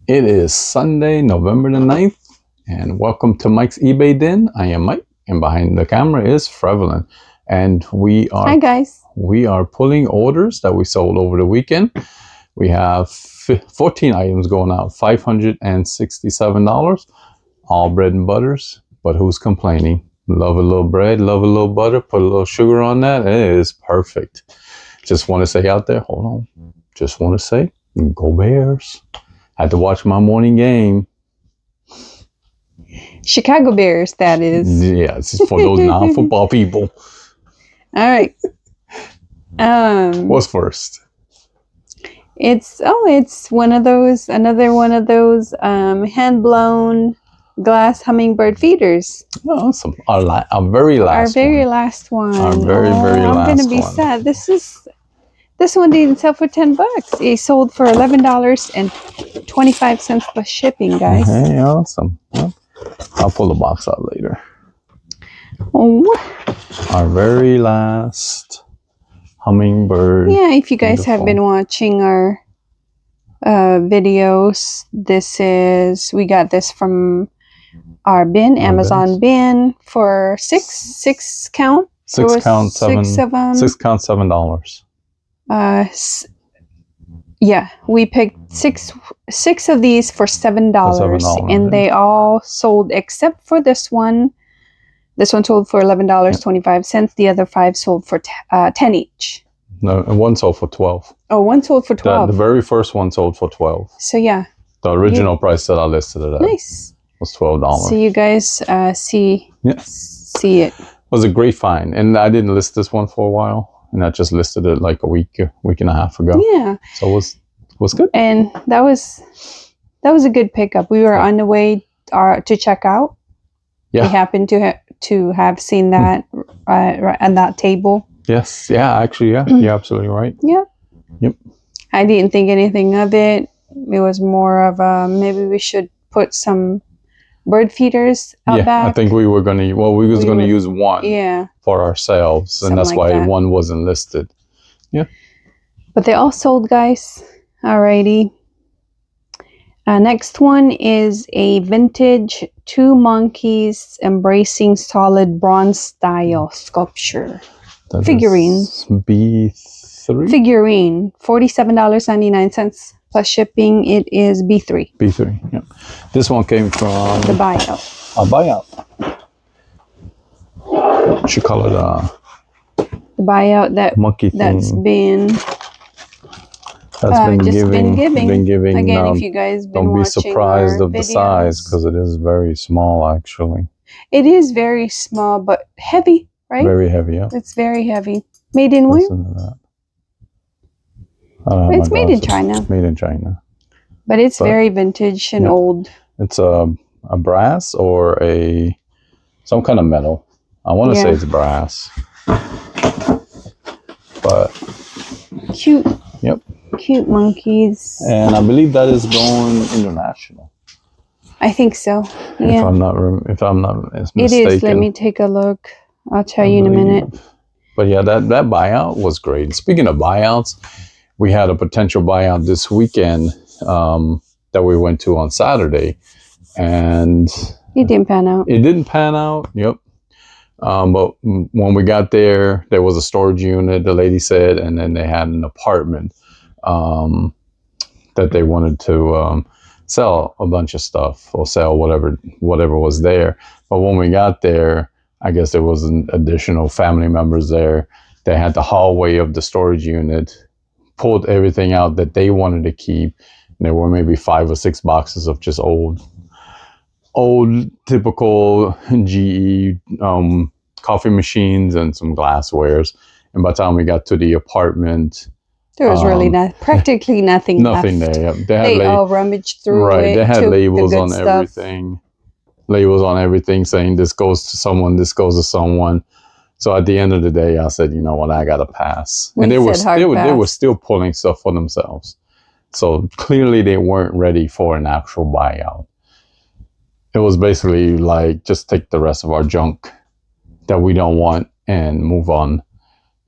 It is Sunday, November the 9th, and welcome to Mike's eBay Den. I am Mike, and behind the camera is Frevelin. And Hi guys. We are pulling orders that we sold over the weekend. We have 14 items going out, $567, all bread and butters. But who's complaining? Love a little bread, love a little butter, put a little sugar on that. It is perfect. Just want to say out there, hold on. Just want to say, go Bears. I had to watch my morning game. Chicago Bears, that is. Yeah, it's for those non-football people. All right. What's first? It's another one of those hand-blown glass hummingbird feeders. Oh, our very last one. Our very last one. Our very last one. I'm gonna be sad. This one didn't sell for $10. It sold for $11.25 plus shipping, guys. Hey, awesome. Well, I'll pull the box out later. Oh. Our very last hummingbird. Yeah, if you guys have been watching our videos, we got this from our bin, Amazon bin, for six count. $7. Yeah, we picked six of these for $7, and they all sold except for this one. This one sold for $11.25. The other 5 sold for 10 each. No, one sold for 12. Oh, one sold for 12. The very first one sold for 12. So yeah, the original price that I listed it at was $12. So you guys see it. It was a great find, and I didn't list this one for a while. And I just listed it like a week and a half ago. Yeah. So it was good. And that was a good pickup. We were on the way to check out. Yeah. We happened to have seen that on that table. Yes. Yeah. Actually, yeah. You're absolutely right. Yeah. Yep. I didn't think anything of it. It was more of maybe we should put some bird feeders out back. I think we were going to. Well, we was going to use one. Yeah. For ourselves, and that's why one wasn't listed. Yeah. But they all sold, guys. Alrighty. Next one is a vintage 2 monkeys embracing solid bronze style sculpture. Figurine. B3? Figurine. $47.99 plus shipping. It is B3. B3, yeah. This one came from... The buyout. A buyout. She called it the buyout monkey thing. That's been giving. Again, if you guys been don't be surprised of the size, because it is very small actually. It is very small but heavy, right? Very heavy, yeah. It's very heavy. Made in where? It's made in China. Made in China. But it's very vintage and old. It's a brass or some kind of metal. I want to say it's brass. But cute. Yep. Cute monkeys. And I believe that is going international. I think so. Yeah. If I'm not mistaken. It is. Let me take a look. I'll tell you in a minute. But yeah, that buyout was great. Speaking of buyouts, we had a potential buyout this weekend that we went to on Saturday, and it didn't pan out. It didn't pan out. Yep. But when we got there was a storage unit, the lady said, and then they had an apartment that they wanted to sell a bunch of stuff or sell whatever was there. But when we got there, I guess there was an additional family members there. They had the hallway of the storage unit, pulled everything out that they wanted to keep. And there were maybe 5 or 6 boxes of just old typical GE coffee machines and some glasswares. And by the time we got to the apartment, there was really practically nothing left. There. Yep. They all rummaged through it. They had labels on everything. Labels on everything saying this goes to someone, this goes to someone. So at the end of the day, I said, you know what, I got to pass. And they were still pulling stuff for themselves. So clearly they weren't ready for an actual buyout. It was basically like, just take the rest of our junk that we don't want and move on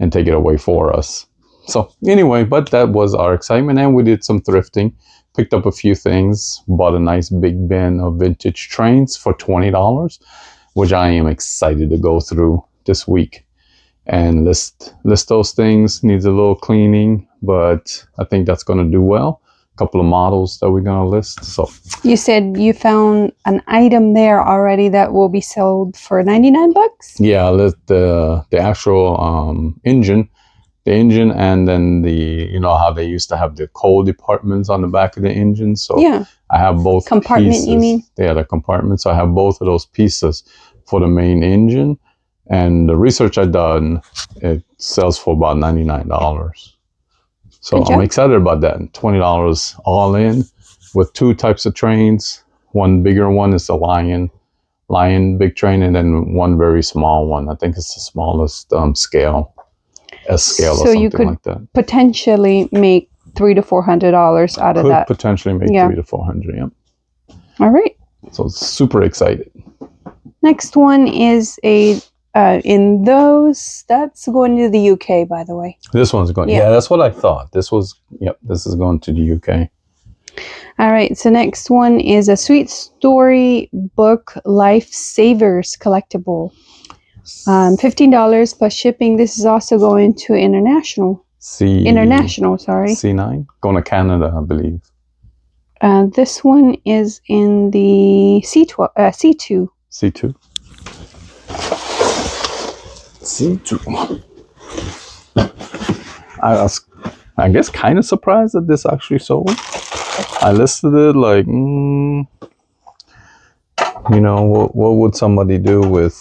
and take it away for us. So anyway, but that was our excitement, and we did some thrifting, picked up a few things, bought a nice big bin of vintage trains for $20, which I am excited to go through this week and list those things. Needs a little cleaning, but I think that's going to do well. A couple of models that we're going to list. So you said you found an item there already that will be sold for $99? Yeah, the actual engine. The engine, and then how they used to have the coal departments on the back of the engine. So yeah, I have both compartment pieces. You mean? Yeah, the compartment. So I have both of those pieces for the main engine. And the research I done, it sells for about $99. So I'm excited about that. $20 all in with two types of trains. One bigger one is the Lion big train, and then one very small one. I think it's the smallest scale. S-scale or something like that. So you could potentially make $300 to $400 out of that. Could potentially make $300 to $400, yeah. All right. So super excited. Next one is that's going to the UK, by the way. This one's going, yeah, that's what I thought. This is going to the UK. All right, so next one is a Sweet Story Book Lifesavers collectible. $15 plus shipping. This is also going to international. C9, going to Canada, I believe. This one is in the C2. C2. I guess kind of surprised that this actually sold. I listed it like, what would somebody do with?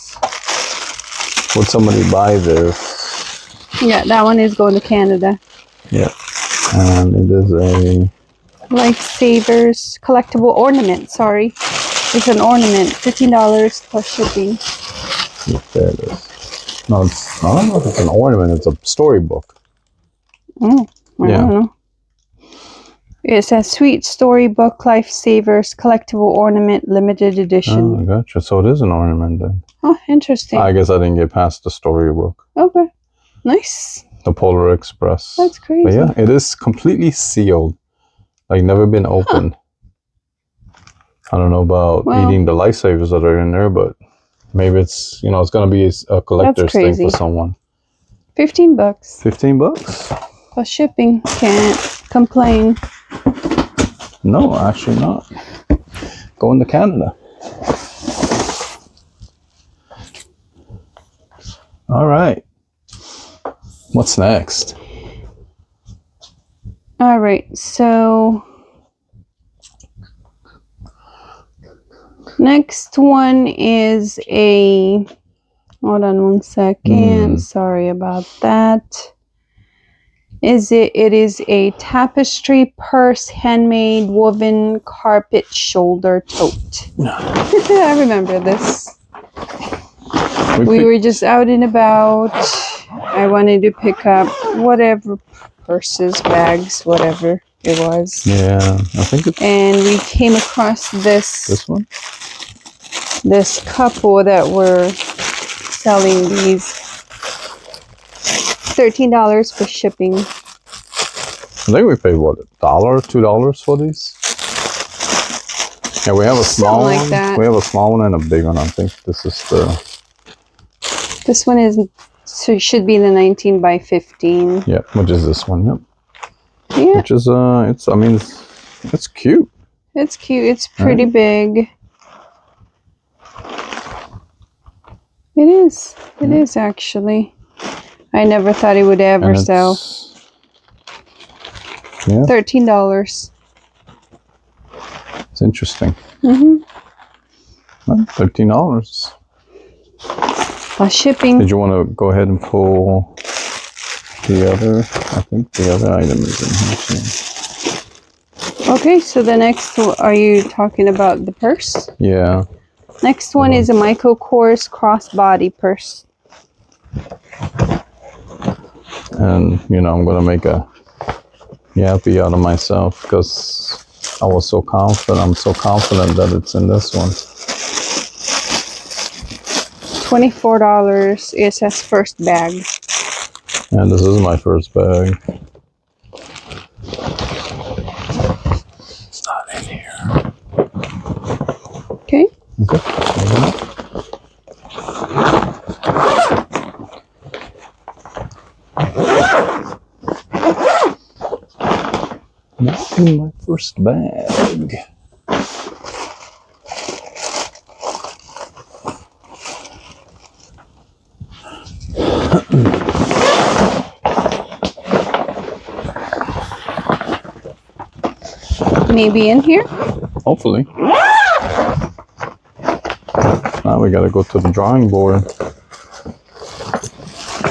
Would somebody buy this? Yeah, that one is going to Canada. Yeah, and it is a Lifesavers collectible ornament. Sorry, it's an ornament. $15 plus shipping. Yeah, there it is. No, I don't know if it's an ornament. It's a storybook. Oh, I don't know. It says Sweet Storybook Lifesavers collectible ornament limited edition. Oh, gotcha. So it is an ornament then. Oh, interesting. I guess I didn't get past the storybook. Okay. Nice. The Polar Express. That's crazy. But yeah, it is completely sealed. Like never been opened. I don't know about eating the lifesavers that are in there, but maybe it's, it's going to be a collector's thing for someone. $15. $15? Plus shipping. Can't complain. No, actually not. Going to Canada. All right. What's next? All right. So next one is hold on one second. Sorry about that. It is a tapestry purse, handmade woven carpet shoulder tote. I remember this. We were just out and about. I wanted to pick up whatever purses, bags, whatever it was. Yeah, I think it's... And we came across this one? This couple that were selling these. $13 for shipping. I think we paid, what, $1, $2 for these? Yeah, we have a small one. Like that. We have a small one and a big one. I think this is the... This one is, so it should be the 19 by 15. Yeah, which is this one, yep. Yeah. Which is, it's cute. It's cute. It's pretty big. It is. It is, actually. I never thought it would ever sell. Yeah. $13. It's interesting. Well, $13. Shipping. Did you want to go ahead and pull the other? I think the other item is in here too. Okay, so the next, are you talking about the purse? Yeah. Next one is a Michael Kors crossbody purse. And, I'm going to make a yappy out of myself because I was so confident. I'm so confident that it's in this one. $24. It says first bag. And this is my first bag. right here. Okay. Okay. Not in my first bag. Maybe in here? Hopefully. Now we gotta go to the drawing board.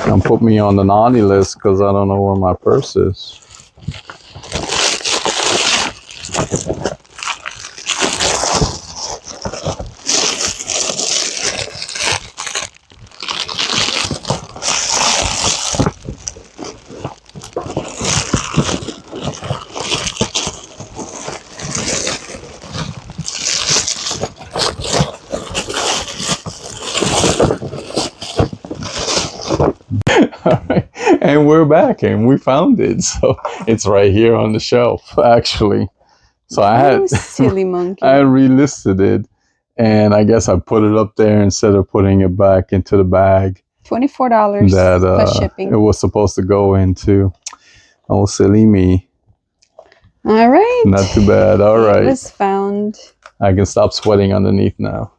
And put me on the naughty list because I don't know where my purse is. Alright, and we're back and we found it. So it's right here on the shelf, actually. So I had silly monkey. I relisted it, and I guess I put it up there instead of putting it back into the bag. $24 that plus shipping. It was supposed to go into. Oh, silly me. All right. Not too bad. All right. It was found. I can stop sweating underneath now.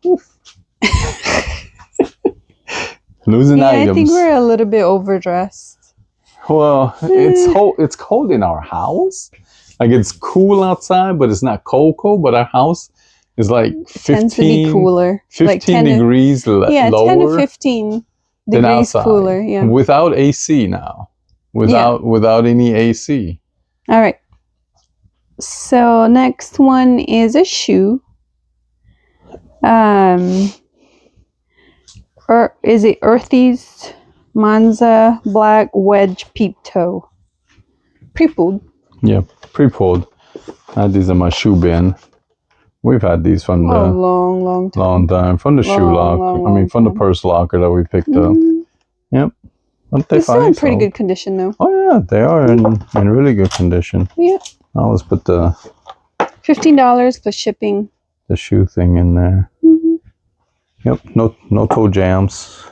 Losing items. I think we're a little bit overdressed. Well, it's cold in our house. Like it's cool outside, but it's not cold. But our house is like 15. Tends to be cooler. 15 like 10 degrees lower. 10 to 15 degrees cooler. Yeah. Without AC now. Without any AC. All right. So next one is a shoe. Or is it Earthy's Manza Black Wedge Peep Toe? Pre-pulled. Yeah, pre-pulled. I had these in my shoe bin. We've had these from the long time. From the shoe locker. From the purse locker that we picked up. Yep. They're still in pretty good condition though. Oh yeah, they are in really good condition. Yeah. I always put the $15 plus shipping. The shoe thing in there. Yep. No toe jams.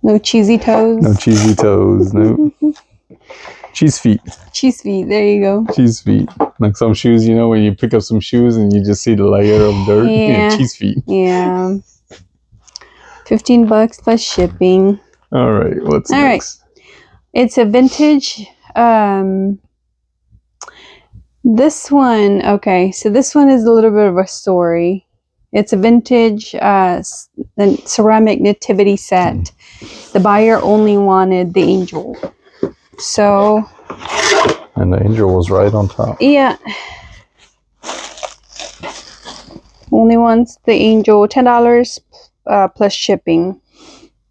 No cheesy toes. No cheesy toes. No. Cheese feet. Cheese feet. There you go. Cheese feet. Like some shoes, when you pick up some shoes and you just see the layer of dirt. Yeah. Cheese feet. Yeah. $15 plus shipping. All right. What's next? Right. It's a vintage. This one. Okay. So this one is a little bit of a story. It's a vintage ceramic nativity set. The buyer only wanted the angel. So. And the angel was right on top. Yeah. Only wants the angel. $10 plus shipping,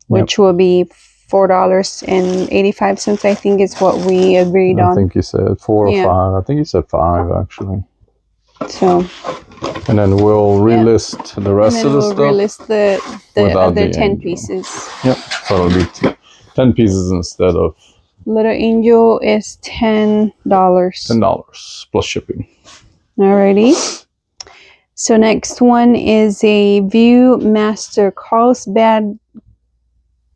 which will be $4.85. I think is what we agreed on. I think you said 4 or 5. I think you said 5 actually. So. And then we'll relist the rest of the stuff. Relist the other 10 pieces. Yep. So it'll be 10 pieces instead of. Little angel is $10. $10 plus shipping. Alrighty. So next one is a Viewmaster Carlsbad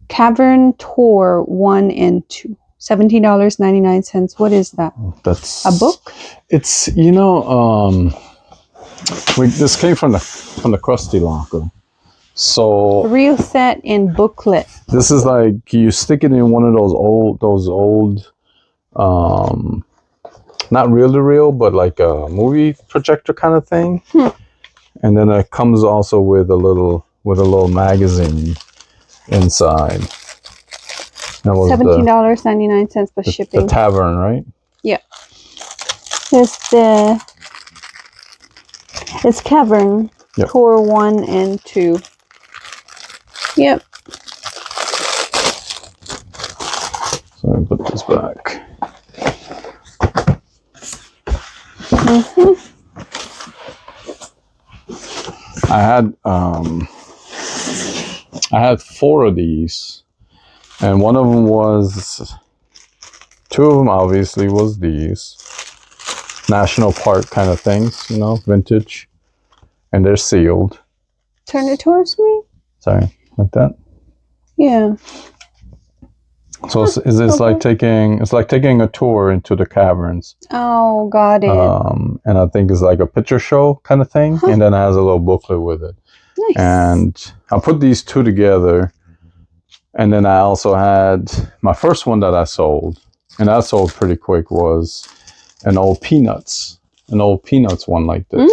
Cavern Tour 1 and 2. $17.99. What is that? That's a book? It's this came from the Krusty Locker. So real set and booklet. This is like you stick it in one of those old not reel to reel, but like a movie projector kind of thing. And then it comes also with a little magazine inside. That was $17.99 plus shipping. The Tavern, right? Yeah. It's Cavern Tour 1 and 2. Yep. So I put this back. I had 4 of these, and one of them was 2 of them obviously was these. national park kind of things, you know, vintage, and they're sealed. Turn it towards me. Sorry, like that. Yeah. So it's like taking a tour into the caverns. Oh, got it. And I think it's like a picture show kind of thing, and then it has a little booklet with it. Nice. And I put these two together, and then I also had my first one that I sold, and I sold pretty quick, was an old Peanuts one like this,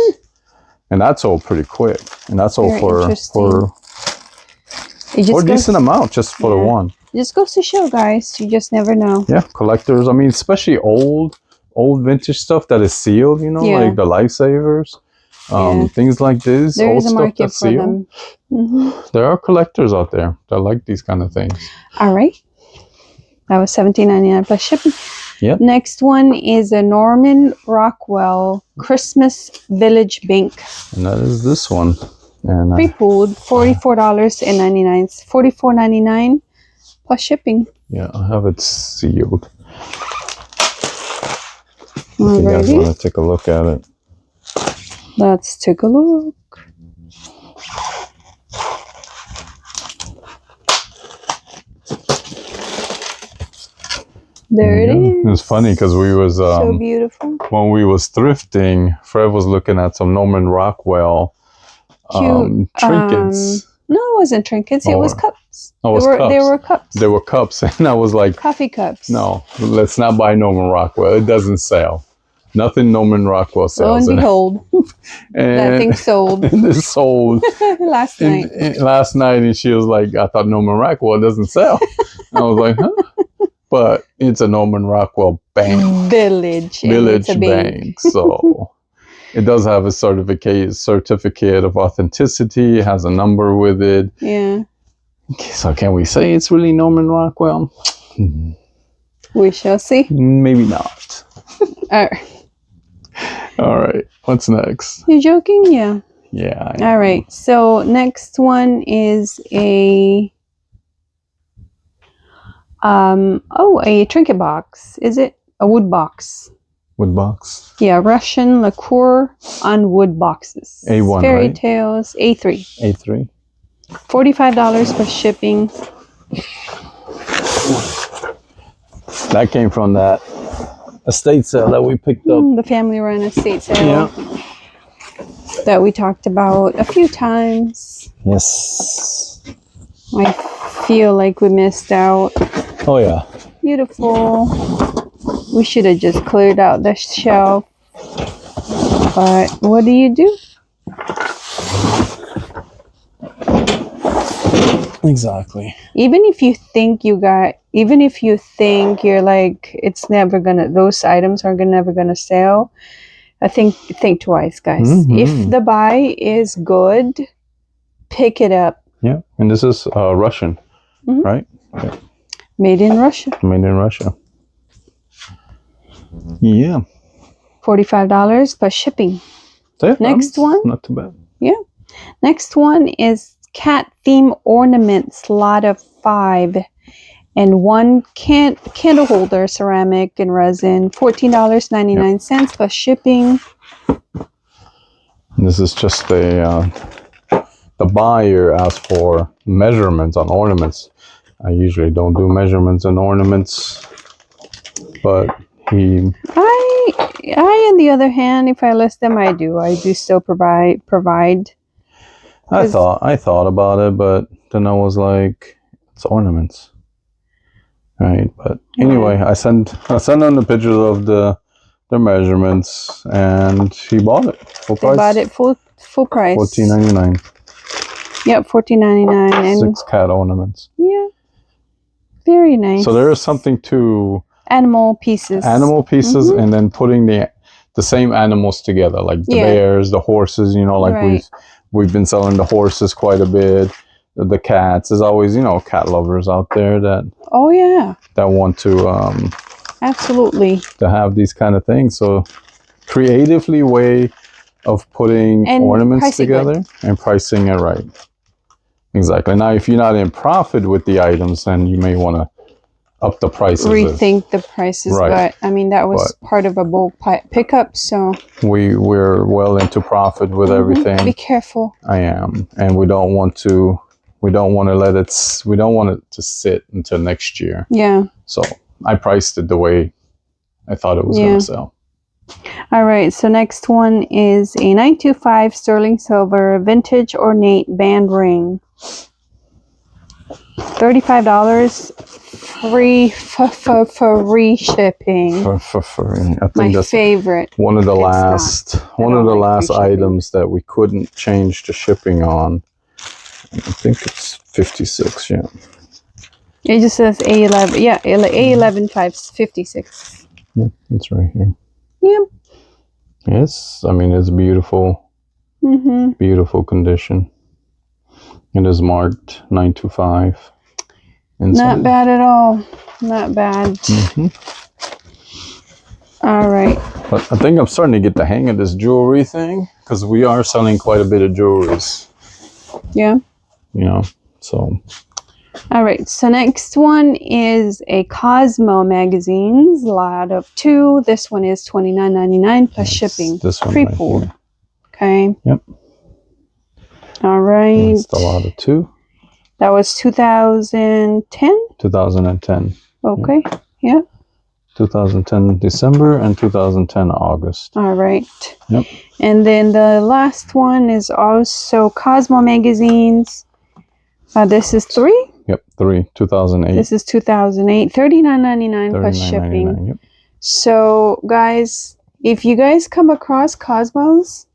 and that sold pretty quick, and that sold for a decent amount just for the one. It just goes to show, guys, you just never know. Yeah, collectors. I mean, especially old vintage stuff that is sealed, you know, like the Lifesavers, things like this. There is a market for them. There are collectors out there that like these kind of things. All right. That was $17.99 plus shipping. Yep. Next one is a Norman Rockwell Christmas Village Bank. And that is this one. And pre-pulled, $44.99. $44.99 plus shipping. Yeah, I have it sealed. If you guys want to take a look at it. Let's take a look. There it is. It's funny because we was so beautiful. When we was thrifting, Fred was looking at some Norman Rockwell trinkets. No, it wasn't trinkets. It was cups. Oh, it was cups. They were cups. They were cups, and I was like, coffee cups. No, let's not buy Norman Rockwell. It doesn't sell. Nothing Norman Rockwell sells. Lo and behold, that thing sold. It sold last night. Last night, and she was like, "I thought Norman Rockwell doesn't sell." I was like, "Huh?" But it's a Norman Rockwell bank. Village bank. So it does have a certificate of authenticity. It has a number with it. Yeah. So can we say it's really Norman Rockwell? We shall see. Maybe not. All right. All right. What's next? You joking? Yeah. Yeah. All right. So next one is a trinket box. Is it a wood box? Wood box. Yeah, Russian lacquer on wood boxes. A1, Fairy right? tales. A3. A3. $45 for shipping. That came from that estate sale that we picked up. The family run estate sale. Yeah. That we talked about a few times. Yes. I feel like we missed out. Oh yeah. Beautiful. We should have just cleared out the shelf. But what do you do? Exactly. Even if you think you're like, it's never gonna, those items are never gonna sell, I think twice, guys. If the buy is good, pick it up. Yeah, and this is Russian, right? Yeah. Made in Russia. Made in Russia. Yeah. $45 plus shipping. So Next one. Not too bad. Yeah. Next one is cat theme ornaments, lot of 5. And one candle holder, ceramic and resin, $14.99 plus shipping. And this is just the buyer asked for measurements on ornaments. I usually don't do measurements on ornaments, but I on the other hand, if I list them, I do still provide. I thought about it, but then I was like, it's ornaments. Right, but anyway, I sent him the pictures of the measurements, and he bought it full price. He bought it full price. $14.99. Yep, $14.99 and 6 cat ornaments. Yeah, very nice. So there is something to animal pieces, and then putting the same animals together, like the bears, the horses. You know, like we've been selling the horses quite a bit. The cats. There's always, cat lovers out there that want to absolutely to have these kind of things. So creatively way of putting ornaments together and pricing it right. Exactly. Now, if you're not in profit with the items, then you may want to up the prices. Rethink the prices, right. But I mean that was part of a bulk pickup, so we're well into profit with everything. Be careful. I am, and we don't want to let it. We don't want it to sit until next year. Yeah. So I priced it the way I thought it was going to sell. All right. So next one is a 925 sterling silver vintage ornate band ring. $35 free shipping. For free. I think my that's favorite. One of the last items that we couldn't change the shipping on. I think it's 56. Yeah. It just says A11. Yeah, A11 556. Yeah, that's right here. Yep. Yes, I mean it's beautiful. Beautiful condition. It is marked 925. Not bad at all. Not bad. All right. But I think I'm starting to get the hang of this jewelry thing because we are selling quite a bit of jewelries. Yeah. You know, so. All right. So next one is a Cosmo magazines, lot of 2. This one is $29.99 plus shipping. This one pre-pulled. Right okay. Yep. All right. That's the lot of 2. That was 2010? 2010. Okay. Yeah. 2010 December and 2010 August. All right. Yep. And then the last one is also Cosmo magazines. This is 3? Yep, 3. 2008. This is 2008. $39.99 plus shipping. Yep. So, guys, if you guys come across Cosmos,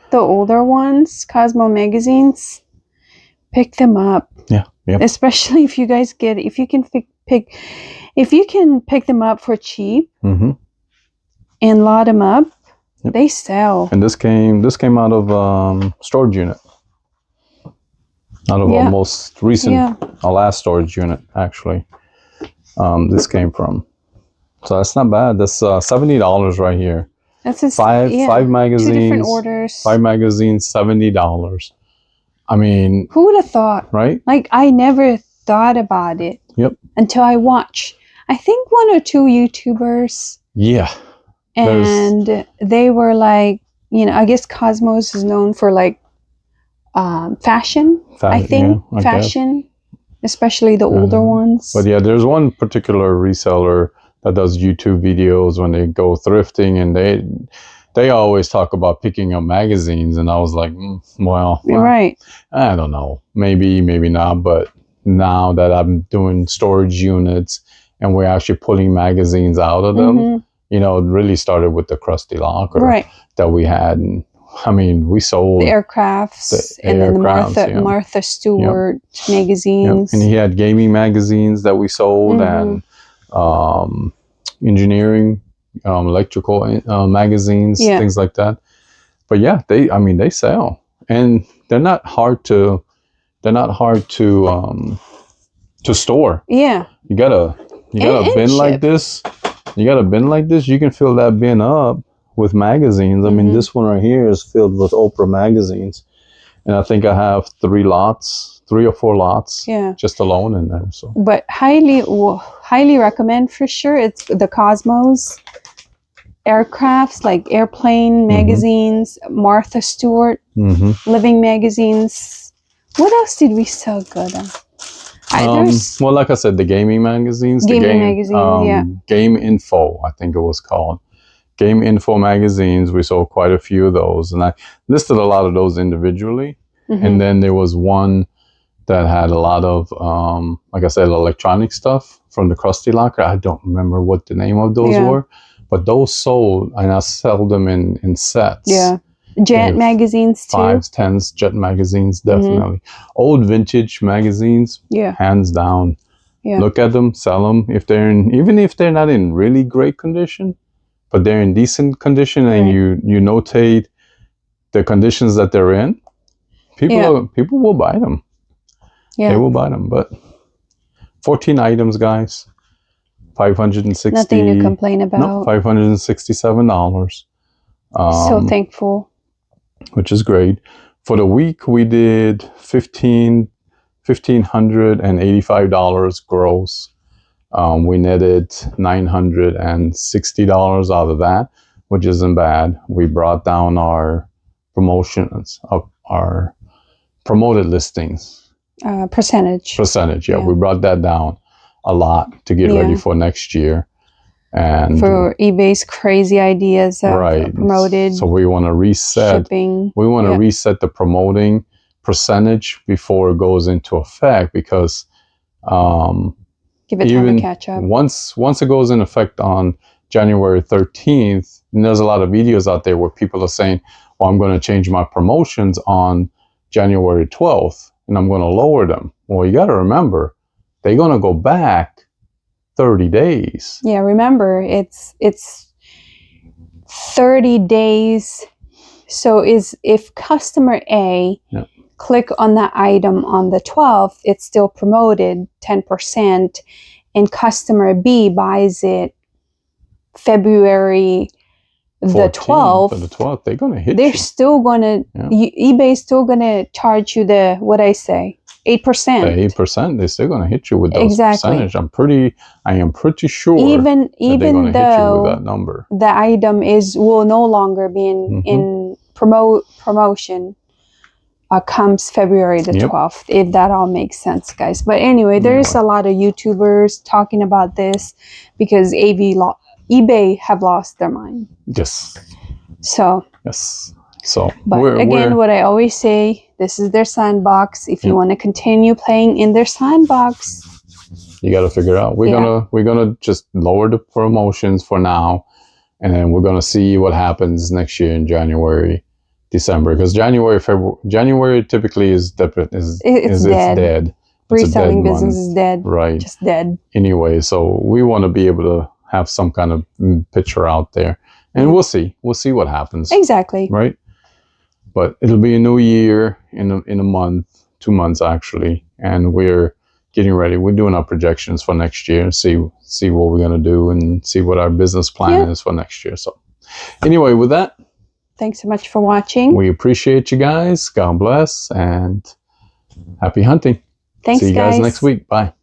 the older ones, Cosmo magazines, pick them up. Yeah. Yep. Especially if you guys if you can pick them up for cheap and lot them up, they sell. And this came out of storage unit. Out of our most recent, our last storage unit actually. This came from. So that's not bad. That's $70 right here. That's a, five magazines. 2 different orders. 5 magazines, $70. I mean, who would have thought? Right? Like I never thought about it. Yep. Until I watched, I think 1 or 2 YouTubers. Yeah. And they were like, you know, I guess Cosmos is known for like fashion. I think fashion, especially the older ones. But yeah, there's one particular reseller that does YouTube videos when they go thrifting, and they always talk about picking up magazines, and I was like, well, right. I don't know, maybe not, but now that I'm doing storage units and we're actually pulling magazines out of them, you know, it really started with the Krusty Locker that we had, and I mean, we sold the aircrafts and then the Martha Stewart magazines. And he had gaming magazines that we sold, and engineering, electrical magazines, things like that. But yeah, they sell, and they're not hard to store. Yeah, you got a bin like this. You got a bin like this. You can fill that bin up with magazines. I mean, this one right here is filled with Oprah magazines, and I think I have 3 or 4 lots, just alone in there. So, but highly recommend for sure. It's the Cosmos aircrafts, like airplane magazines, Martha Stewart living magazines. What else did we sell good on? Well, like I said, the gaming magazines, Game Info, I think it was called. Game Info magazines, we sold quite a few of those, and I listed a lot of those individually. And then there was one that had a lot of, like I said, electronic stuff from the Krusty Locker. I don't remember what the name of those were, but those sold, and I sell them in sets. Yeah. Jet magazines too. 5s, 10s, Jet magazines, definitely. Old vintage magazines, hands down. Yeah. Look at them, sell them. Even if they're not in really great condition, but they're in decent condition, and you notate the conditions that they're in, people will buy them. Yeah. They will buy them. But 14 items, guys. $560. Nothing to complain about. No, $567. So thankful. Which is great. For the week, we did $1,585 gross. We netted $960 out of that, which isn't bad. We brought down our promotions of our promoted listings. Percentage. Yeah. We brought that down a lot to get ready for next year. And for eBay's crazy ideas of promoted. So we want to reset shipping. We want to reset the promoting percentage before it goes into effect, because give it time to catch up. Once it goes in effect on January 13th, and there's a lot of videos out there where people are saying, well, I'm going to change my promotions on January 12th and I'm going to lower them. Well, you got to remember, they're going to go back 30 days. Yeah, remember, it's 30 days. So if customer A click on that item on the 12th, it's still promoted 10%, and customer B buys it February the 12th, they're going to hit They're still going to, eBay's still going to charge you the, 8%. The 8%, they're still going to hit you with those percentage. I am pretty sure even they're going to hit you with though that number. The item will no longer be in promotion comes February the 12th, if that all makes sense, guys. But anyway, there's a lot of YouTubers talking about this because eBay have lost their mind. Yes. So. Yes. So. But again, what I always say, this is their sandbox. If you want to continue playing in their sandbox, you got to figure it out. We're gonna just lower the promotions for now, and then we're gonna see what happens next year in January, December. Because January typically is dead. Reselling business is dead. Right. Just dead. Anyway, so we want to be able to have some kind of picture out there, and we'll see what happens. Exactly. Right. But it'll be a new year in a month, 2 months actually, and we're getting ready. We're doing our projections for next year, see what we're gonna do, and see what our business plan is for next year. So, anyway, with that, thanks so much for watching. We appreciate you guys. God bless, and happy hunting. Thanks, See you guys next week. Bye.